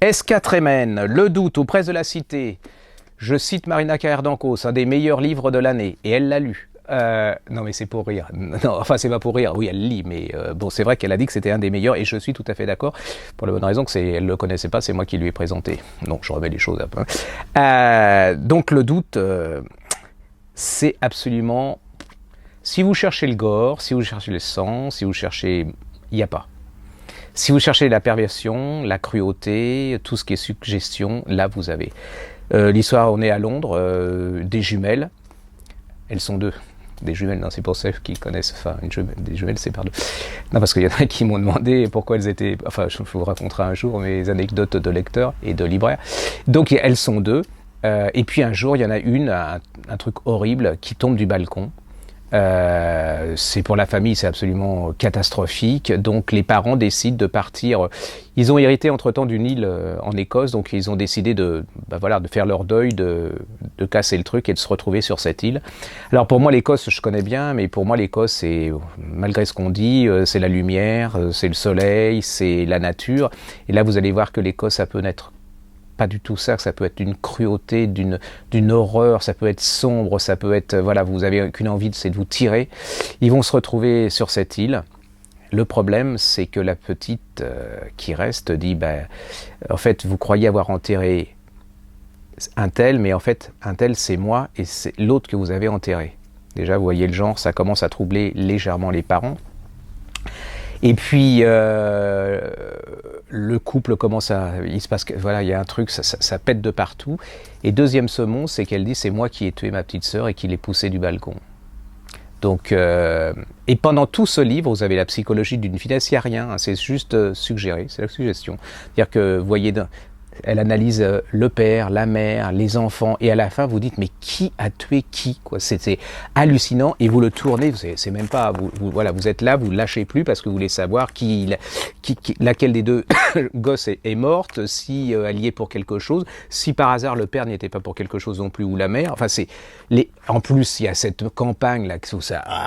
S4 Tremen, Le doute aux presses de la Cité. Je cite Marina Carrère d'Ancos, un des meilleurs livres de l'année, et elle l'a lu. Non mais c'est pour rire. Non, enfin c'est pas pour rire. Oui, elle lit, mais bon, c'est vrai qu'elle a dit que c'était un des meilleurs, et je suis tout à fait d'accord pour la bonne raison que elle le connaissait pas, c'est moi qui lui ai présenté. Donc je remets les choses un peu. Donc le doute, c'est absolument. Si vous cherchez le gore, si vous cherchez le sang, si vous cherchez, il n'y a pas. Si vous cherchez la perversion, la cruauté, tout ce qui est suggestion, là vous avez. L'histoire, on est à Londres, des jumelles. Elles sont deux. Des jumelles, non, c'est pour ceux qui connaissent. Enfin, des jumelles, c'est par deux. Non, parce qu'il y en a qui m'ont demandé pourquoi elles étaient. Enfin, je vous raconterai un jour mes anecdotes de lecteurs et de libraires. Donc, elles sont deux. Et puis un jour, il y en a une, un truc horrible, qui tombe du balcon. C'est pour la famille, c'est absolument catastrophique. Donc les parents décident de partir. Ils ont hérité entre-temps d'une île en Écosse, donc ils ont décidé de faire leur deuil, de casser le truc et de se retrouver sur cette île. Alors pour moi, l'Écosse, je connais bien, mais pour moi, l'Écosse, c'est, malgré ce qu'on dit, c'est la lumière, c'est le soleil, c'est la nature. Et là, vous allez voir que l'Écosse, ça peut n'être pas du tout ça peut être d'une cruauté, d'une horreur, ça peut être sombre, ça peut être, voilà, vous avez qu'une envie, c'est de vous tirer. Ils vont se retrouver sur cette île. Le problème, c'est que la petite qui reste dit, en fait, vous croyez avoir enterré un tel, mais en fait, un tel, c'est moi et c'est l'autre que vous avez enterré. Déjà, vous voyez le genre, ça commence à troubler légèrement les parents. Et puis le couple commence il se passe, voilà, il y a un truc, ça pète de partout. Et deuxième semonce, c'est qu'elle dit, c'est moi qui ai tué ma petite sœur et qui l'ai poussée du balcon. Donc, et pendant tout ce livre, vous avez la psychologie d'une finesse, il n'y a rien, hein, c'est juste suggéré, c'est la suggestion. C'est-à-dire que, vous voyez, elle analyse le père, la mère, les enfants, et à la fin vous dites mais qui a tué qui, quoi. C'était hallucinant, et vous le tournez, c'est même pas, voilà, vous êtes là, vous lâchez plus parce que vous voulez savoir laquelle des deux gosses est morte, si elle y est pour quelque chose, si par hasard le père n'y était pas pour quelque chose non plus, ou la mère. Enfin en plus il y a cette campagne là,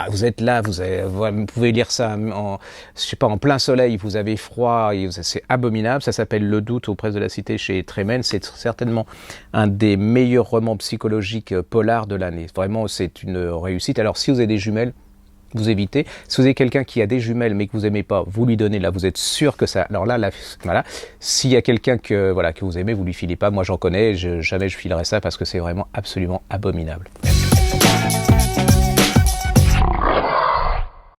vous êtes là, vous pouvez lire ça en plein soleil, vous avez froid, c'est abominable. Ça s'appelle Le doute aux presses de la Cité chez Tremen. C'est certainement un des meilleurs romans psychologiques polars de l'année. Vraiment, c'est une réussite. Alors, si vous avez des jumelles, vous évitez. Si vous avez quelqu'un qui a des jumelles mais que vous aimez pas, vous lui donnez. Là, vous êtes sûr que ça. Alors là, voilà. S'il y a quelqu'un que vous aimez, vous lui filez pas. Moi, j'en connais. Jamais je filerai ça parce que c'est vraiment absolument abominable.